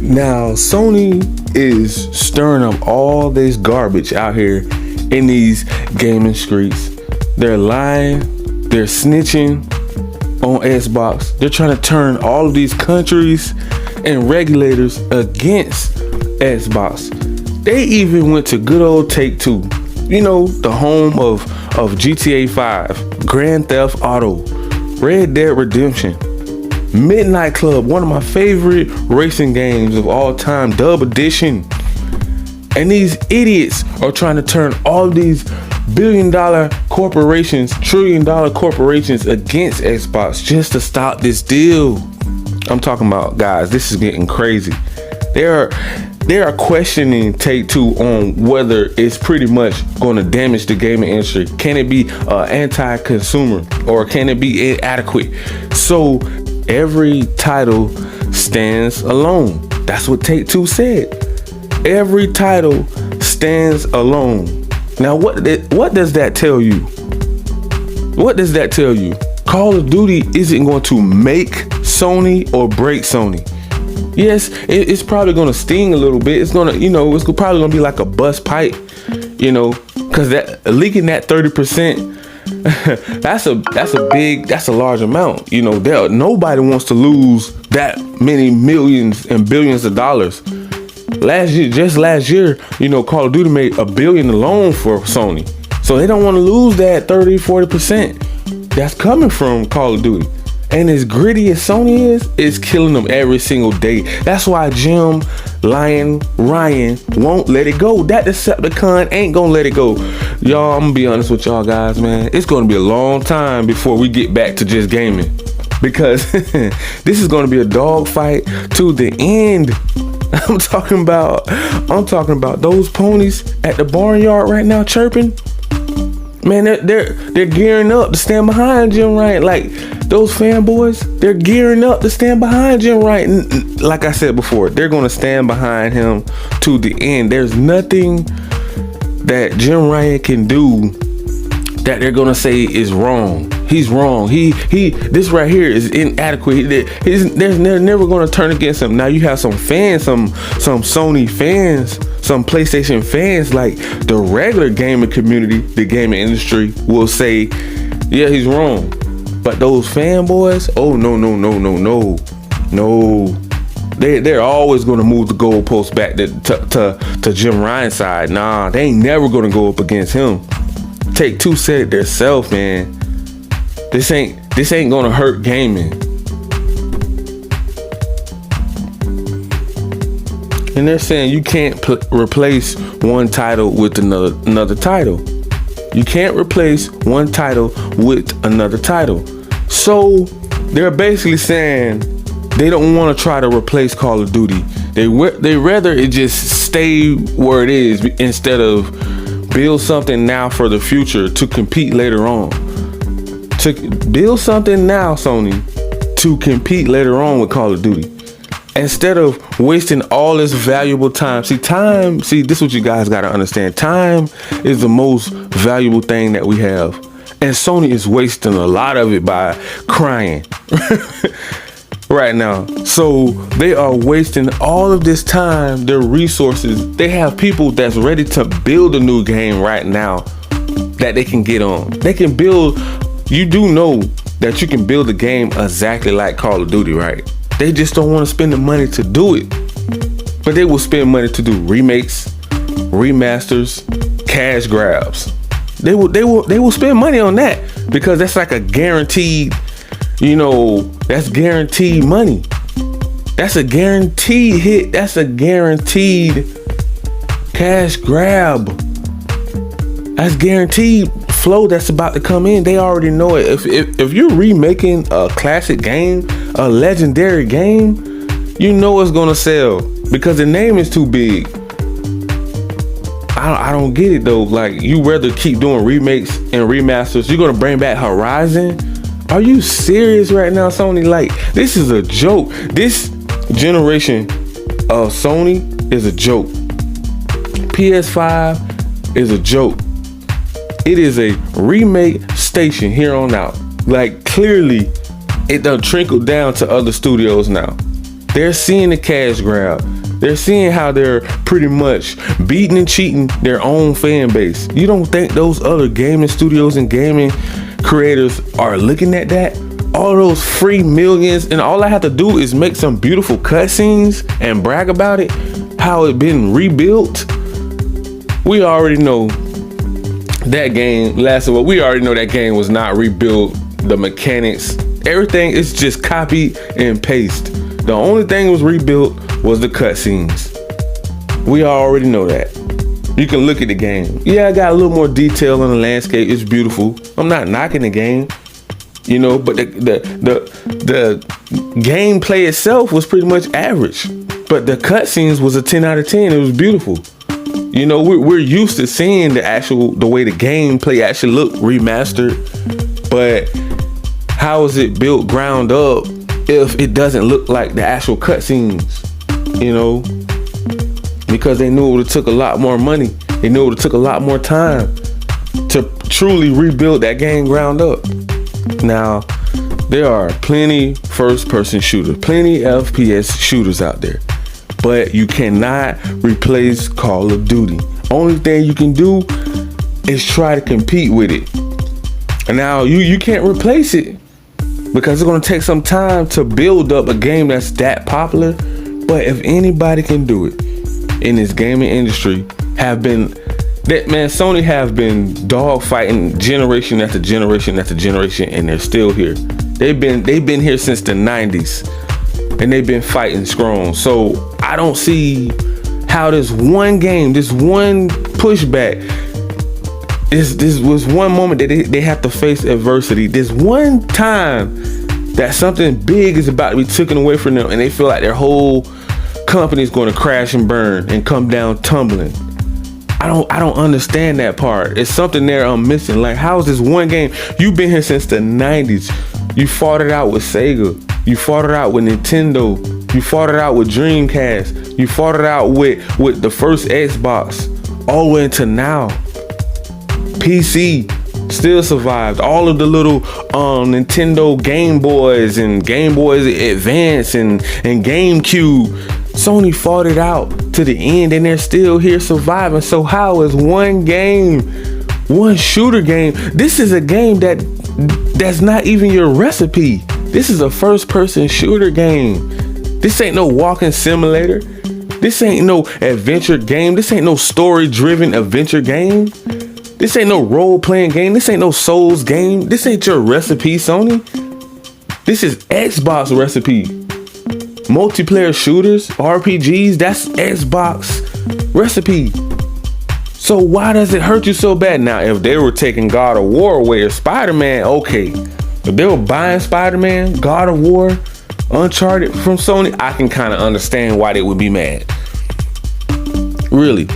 Now Sony is stirring up all this garbage out here in these gaming streets. They're lying, they're snitching on Xbox. They're trying to turn all of these countries and regulators against Xbox. They even went to good old Take-Two, you know, the home of GTA 5, Grand Theft Auto, Red Dead Redemption, Midnight Club, one of my favorite racing games of all time, Dub Edition. And these idiots are trying to turn all these billion-dollar corporations, trillion-dollar corporations against Xbox just to stop this deal. I'm talking about, guys, this is getting crazy. They are questioning Take-Two on whether it's pretty much going to damage the gaming industry. Can it be anti-consumer, or can it be inadequate? So every title stands alone. That's what Take-Two said. Every title stands alone. Now, what does that tell you? What does that tell you? Call of Duty isn't going to make Sony or break Sony. Yes, it's probably going to sting a little bit. It's going to, it's probably going to be like a bust pipe, because that leaking that 30%, that's a large amount. Nobody wants to lose that many millions and billions of dollars. Last year, Call of Duty made $1 billion alone for Sony. So they don't want to lose that 30-40% that's coming from Call of Duty. And as gritty as Sony is, it's killing them every single day. That's why Jim Ryan won't let it go. That Decepticon ain't gonna let it go. Y'all, I'm gonna be honest with y'all guys, man. It's gonna be a long time before we get back to just gaming, because this is gonna be a dogfight to the end. I'm talking about those ponies at the barnyard right now chirping. Man, they're gearing up to stand behind Jim Ryan. Like those fanboys, they're gearing up to stand behind Jim Ryan. Like I said before, they're gonna stand behind him to the end. There's nothing that Jim Ryan can do that they're gonna say is wrong. He's wrong. This right here is inadequate. They're never gonna turn against him. Now you have some fans, some Sony fans, some PlayStation fans, like the regular gaming community, the gaming industry will say, yeah, he's wrong. But those fanboys, oh no. They're always gonna move the goalposts back to Jim Ryan's side. Nah, they ain't never gonna go up against him. Take-Two said it themselves, man. This ain't gonna hurt gaming. And they're saying you can't replace one title with another title. You can't replace one title with another title. So they're basically saying they don't want to try to replace Call of Duty. They rather it just stay where it is instead of build something now for the future to compete later on. To build something now, Sony, to compete later on with Call of Duty, instead of wasting all this valuable time. See, this is what you guys got to understand. Time is the most valuable thing that we have, and Sony is wasting a lot of it by crying right now. So they are wasting all of this time, their resources. They have people that's ready to build a new game right now that they can get on. They can build. You do know that you can build a game exactly like Call of Duty, right? They just don't want to spend the money to do it. But they will spend money to do remakes, remasters, cash grabs. They will spend money on that because that's like a guaranteed, that's guaranteed money. That's a guaranteed hit. That's a guaranteed cash grab. That's guaranteed flow that's about to come in, they already know it. If you're remaking a classic game, a legendary game, you know it's gonna sell because the name is too big. I don't get it though. Like, you rather keep doing remakes and remasters. You're gonna bring back Horizon? Are you serious right now, Sony? Like, this is a joke. This generation of Sony is a joke. PS5 is a joke. It is a remake station here on out. Like, clearly it done trickled down to other studios now. They're seeing the cash grab. They're seeing how they're pretty much beating and cheating their own fan base. You don't think those other gaming studios and gaming creators are looking at that? All those free millions, and all I have to do is make some beautiful cutscenes and brag about it, how it been rebuilt. We already know that game, we already know that game was not rebuilt. The mechanics, everything is just copy and paste. The only thing was rebuilt was the cutscenes. We already know that. You can look at the game. Yeah, I got a little more detail on the landscape. It's beautiful. I'm not knocking the game, you know, but the gameplay itself was pretty much average. But the cutscenes was a 10 out of 10. It was beautiful. You know, we're used to seeing the way the gameplay actually looked remastered. But how is it built ground up if it doesn't look like the actual cutscenes? You know, because they knew it would have took a lot more money. They knew it would have took a lot more time to truly rebuild that game ground up. Now, there are plenty first-person shooters, plenty FPS shooters out there, but you cannot replace Call of Duty. Only thing you can do is try to compete with it. And now you can't replace it because it's going to take some time to build up a game that's that popular. But if anybody can do it in this gaming industry, Sony have been dogfighting generation after generation after generation, and they're still here. They've been here since the 90s, and they've been fighting strong. So I don't see how this one game, this one pushback, this was one moment that they have to face adversity. This one time that something big is about to be taken away from them, and they feel like their whole company is going to crash and burn and come down tumbling. I don't understand that part. It's something there I'm missing. Like, how is this one game? You've been here since the 90s. You fought it out with Sega. You fought it out with Nintendo. You fought it out with Dreamcast. You fought it out with the first Xbox. All the way into now. PC still survived. All of the little Nintendo Game Boys and Game Boys Advance and GameCube. Sony fought it out to the end, and they're still here surviving. So how is one game, one shooter game? This is a game that's not even your recipe. This is a first-person shooter game. This ain't no walking simulator. This ain't no adventure game. This ain't no story-driven adventure game. This ain't no role-playing game. This ain't no Souls game. This ain't your recipe, Sony. This is Xbox recipe. Multiplayer shooters, RPGs, that's Xbox recipe. So why does it hurt you so bad? Now, if they were taking God of War away or Spider-Man, okay. If they were buying Spider-Man, God of War, Uncharted from Sony, I can kind of understand why they would be mad. Really.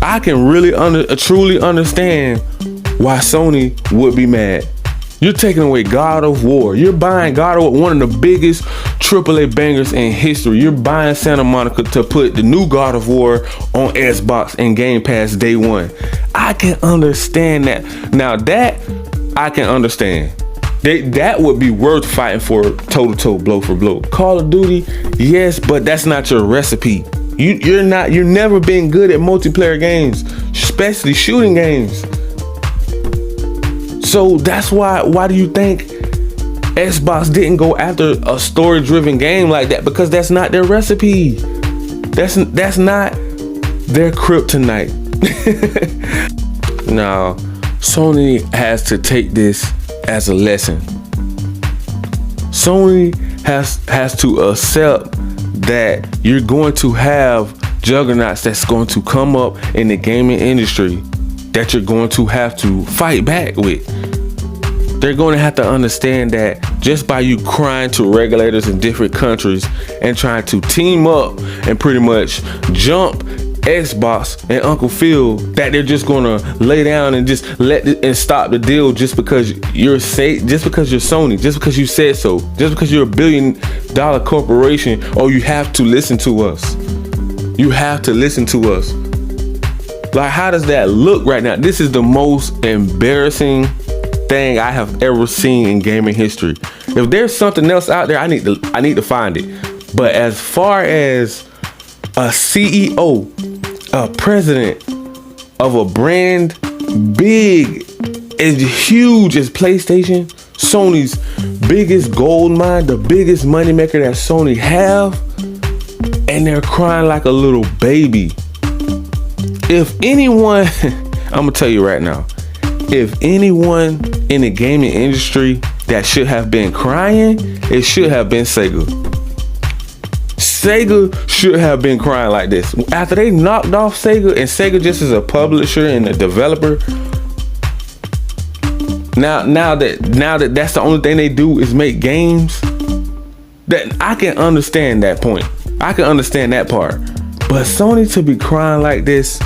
I can really truly understand why Sony would be mad. You're taking away God of War. You're buying God of War, one of the biggest AAA bangers in history. You're buying Santa Monica to put the new God of War on Xbox and Game Pass day one. I can understand that. Now that I can understand. That would be worth fighting for toe-to-toe, blow for blow. Call of Duty, yes, but that's not your recipe. You're never been good at multiplayer games, especially shooting games. So that's why do you think Xbox didn't go after a story-driven game like that? Because that's not their recipe. That's not their kryptonite. Now, Sony has to take this as a lesson. Sony has to accept that you're going to have juggernauts that's going to come up in the gaming industry that you're going to have to fight back with. They're going to have to understand that just by you crying to regulators in different countries and trying to team up and pretty much jump Xbox and Uncle Phil, that they're just gonna lay down and just and stop the deal just because you're Sony, just because you said so, just because you're $1 billion corporation. Oh, you have to listen to us. You have to listen to us. Like, how does that look right now? This is the most embarrassing thing I have ever seen in gaming history. If there's something else out there, I need to find it. But as far as a CEO, a president of a brand big as huge as PlayStation, Sony's biggest gold mine, the biggest moneymaker that Sony have, and they're crying like a little baby. If anyone, I'm gonna tell you right now, if anyone in the gaming industry that should have been crying, it should have been Sega. Sega should have been crying like this. After they knocked off Sega, and Sega just is a publisher and a developer. Now that that's the only thing they do is make games, that I can understand that point. I can understand that part. But Sony to be crying like this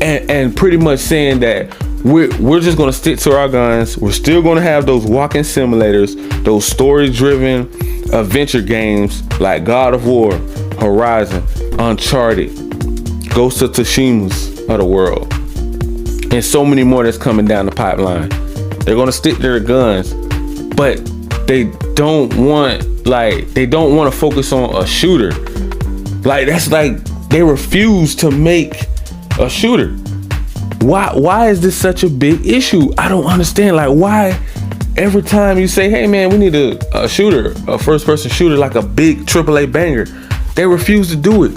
and pretty much saying that we're just gonna stick to our guns. We're still gonna have those walking simulators, those story-driven adventure games like God of War, Horizon, Uncharted, Ghost of Tsushima's of the world, and so many more that's coming down the pipeline. They're gonna stick to their guns, but they don't want to focus on a shooter. Like, that's like they refuse to make a shooter. Why is this such a big issue? I don't understand. Like, why every time you say, hey man, we need a shooter, a first person shooter, like a big AAA banger, they refuse to do it.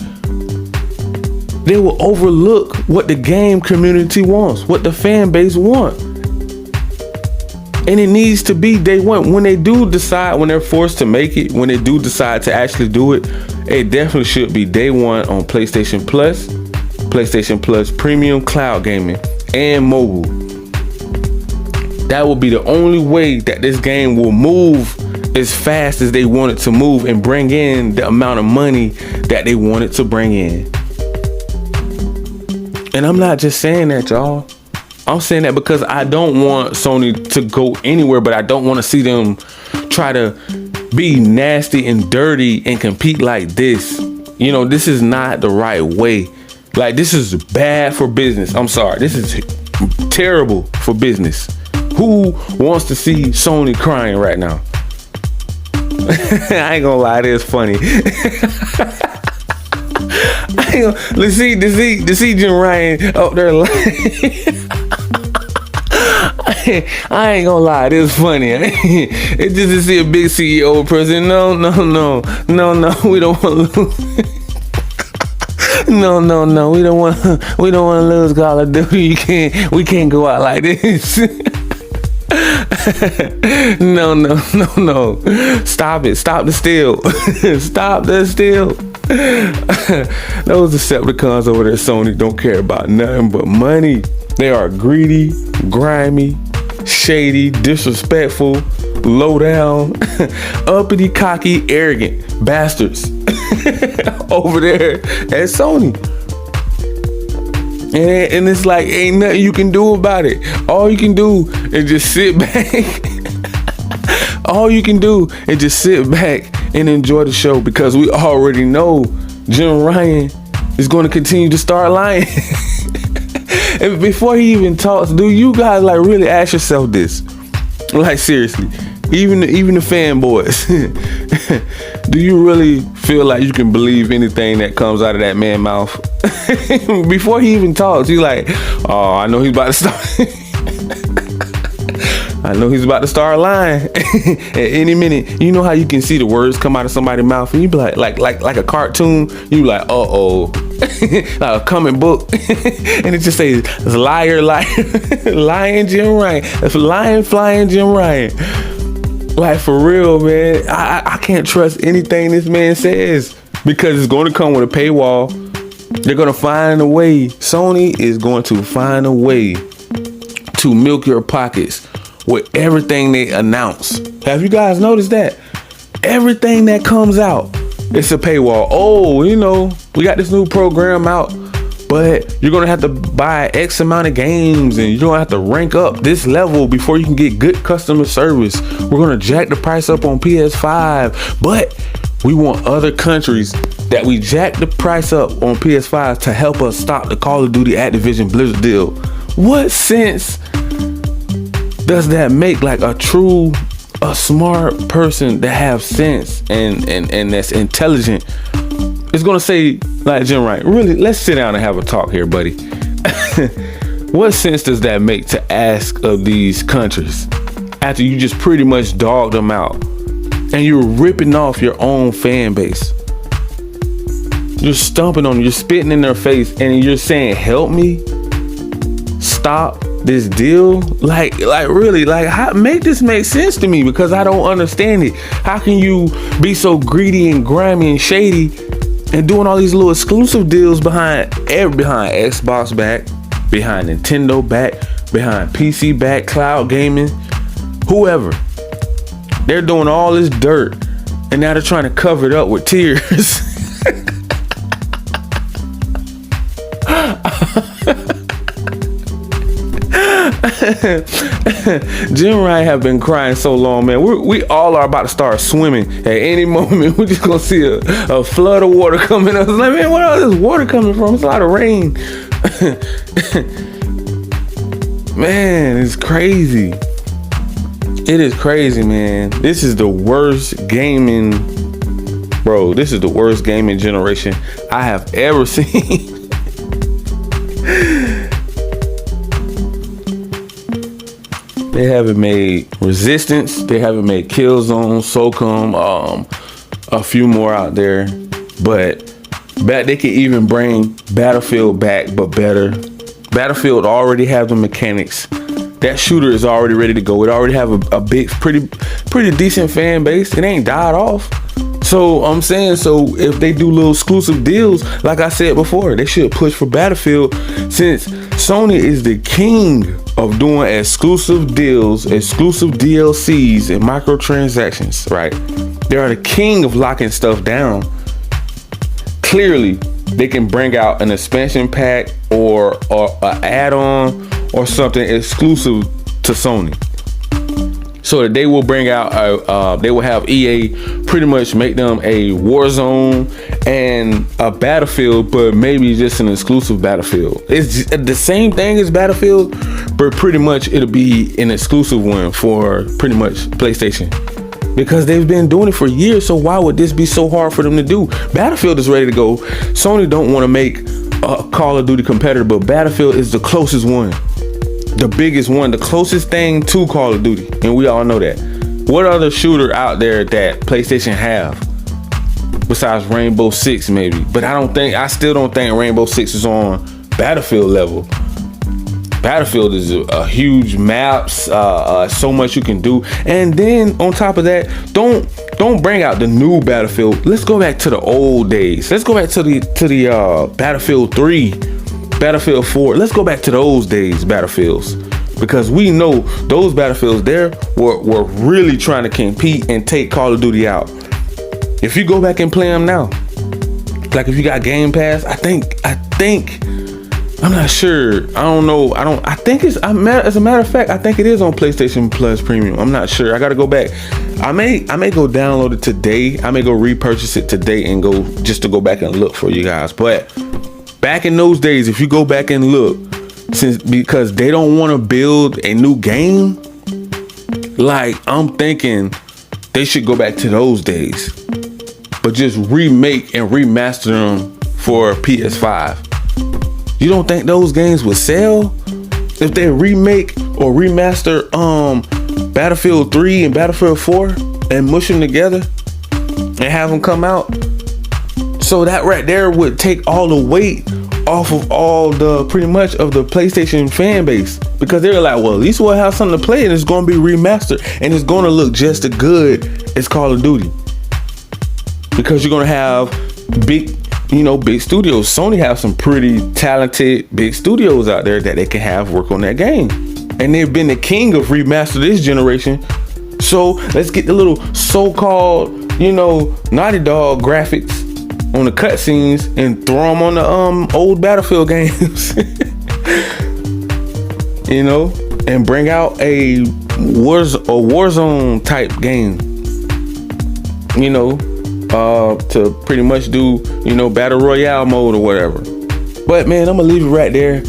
They will overlook what the game community wants, what the fan base want. And it needs to be day one. When they do decide, when they're forced to make it, when they do decide to actually do it, it definitely should be day one on PlayStation Plus Premium Cloud Gaming, and mobile. That will be the only way that this game will move as fast as they want it to move and bring in the amount of money that they want it to bring in. And I'm not just saying that, y'all. I'm saying that because I don't want Sony to go anywhere, but I don't want to see them try to be nasty and dirty and compete like this. You know, this is not the right way. Like, this is bad for business. I'm sorry. This is terrible for business. Who wants to see Sony crying right now? I ain't gonna lie, it is funny. Let's see Jim Ryan up there lying. I ain't gonna lie, it is funny. It's just to see a big CEO person. No, we don't want to lose. No, we don't want to lose Call of Duty. We can't go out like this. No. Stop it. Stop the steal. Stop the steal. Those Decepticons over there, Sony, don't care about nothing but money. They are greedy, grimy, shady, disrespectful, low down, uppity, cocky, arrogant bastards over there at Sony. And it's like, ain't nothing you can do about it. All you can do is just sit back. All you can do is just sit back and enjoy the show, because we already know Jim Ryan is going to continue to start lying. And before he even talks, do you guys like really ask yourself this? Like, seriously, even the fanboys, do you really feel like you can believe anything that comes out of that man's mouth? Before he even talks, he's like, oh, I know he's about to start. I know he's about to start lying at any minute. You know how you can see the words come out of somebody's mouth, and you be like a cartoon. You like, uh-oh, like a comic book, and it just says liar, lying Jim Ryan. That's lying, flying Jim Ryan. Like, for real, man. I can't trust anything this man says, because it's going to come with a paywall. They're going to find a way. Sony is going to find a way to milk your pockets with everything they announce. Have you guys noticed that? Everything that comes out, it's a paywall. Oh, you know, we got this new program out, but you're gonna have to buy X amount of games and you're gonna have to rank up this level before you can get good customer service. We're gonna jack the price up on PS5, but we want other countries that we jack the price up on PS5 to help us stop the Call of Duty Activision Blizzard deal. What sense does that make? Like a smart person that have sense and that's intelligent is gonna say, like Jim Wright, really, let's sit down and have a talk here, buddy. What sense does that make to ask of these countries after you just pretty much dogged them out and you're ripping off your own fan base? You're stomping on them, you're spitting in their face, and you're saying, help me stop this deal? Like really, like, how make this make sense to me? Because I don't understand it. How can you be so greedy and grimy and shady and doing all these little exclusive deals behind Xbox back, behind Nintendo back, behind PC back, cloud gaming, whoever? They're doing all this dirt and now they're trying to cover it up with tears. Jim Wright have been crying so long, man. We all are about to start swimming at any moment. We're just gonna see a flood of water coming up. Like, man, where all this water coming from? It's a lot of rain. Man, it's crazy. It is crazy, man. This is the worst gaming, bro. This is the worst gaming generation I have ever seen. They haven't made Resistance. They haven't made Killzone, SOCOM, a few more out there. But they could even bring Battlefield back, but better. Battlefield already have the mechanics. That shooter is already ready to go. It already have a big, pretty decent fan base. It ain't died off. So I'm saying, so if they do little exclusive deals, like I said before, they should push for Battlefield, since Sony is the king of doing exclusive deals, exclusive DLCs and microtransactions, right? They are the king of locking stuff down. Clearly, they can bring out an expansion pack or an add-on or something exclusive to Sony, so that they will bring out they will have EA pretty much make them a Warzone and a Battlefield, but maybe just an exclusive Battlefield. It's the same thing as Battlefield, but pretty much it'll be an exclusive one for pretty much PlayStation, because they've been doing it for years. So why would this be so hard for them to do? Battlefield is ready to go. Sony don't want to make a Call of Duty competitor, but Battlefield is the closest one, the biggest one, the closest thing to Call of Duty, and we all know that. What other shooter out there that PlayStation have besides Rainbow Six, maybe? But I still don't think Rainbow Six is on Battlefield level. Battlefield is a huge maps, so much you can do, and then on top of that, don't bring out the new Battlefield. Let's go back to the old days. Let's go back to the Battlefield 3, Battlefield 4. Let's go back to those days, Battlefields, because we know those Battlefields there were really trying to compete and take Call of Duty out. If you go back and play them now, like if you got Game Pass, I think I'm not sure. I don't know. I think as a matter of fact, I think it is on PlayStation Plus Premium. I'm not sure. I gotta go back. I may go download it today. I may go repurchase it today and go just to go back and look for you guys. But back in those days, if you go back and look, because they don't want to build a new game, like, I'm thinking they should go back to those days, but just remake and remaster them for PS5. You don't think those games would sell if they remake or remaster Battlefield 3 and Battlefield 4 and mush them together and have them come out? So that right there would take all the weight off of all the pretty much of the PlayStation fan base, because they're like, well, at least we'll have something to play and it's going to be remastered and it's going to look just as good as Call of Duty, because you're going to have big studios. Sony have some pretty talented big studios out there that they can have work on that game. and they've been the king of remaster this generation. So let's get the little so-called, Naughty Dog graphics on the cutscenes and throw them on the old Battlefield games. And bring out a Warzone type game. To pretty much do, battle royale mode or whatever. But man, I'm gonna leave it right there.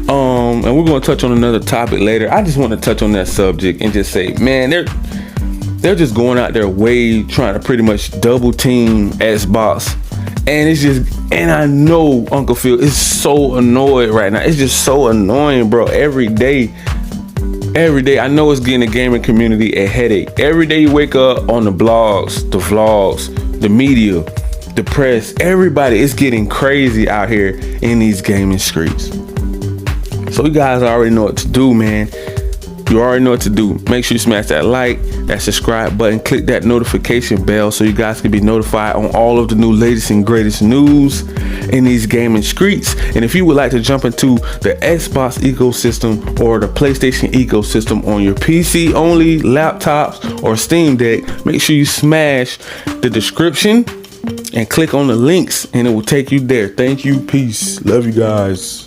And we're gonna touch on another topic later. I just want to touch on that subject and just say, man, they're just going out their way trying to pretty much double team Xbox. And I know Uncle Phil is so annoyed right now. It's just so annoying, bro. Every day, I know it's getting the gaming community a headache. Every day you wake up on the blogs, the vlogs, the media, the press, everybody is getting crazy out here in these gaming streets. So you guys already know what to do, man. You already know what to do. Make sure you smash that like, that subscribe button, click that notification bell so you guys can be notified on all of the new latest and greatest news in these gaming streets. And if you would like to jump into the Xbox ecosystem or the PlayStation ecosystem on your PC only, laptops, or Steam Deck, make sure you smash the description and click on the links and it will take you there. Thank you. Peace. Love you guys.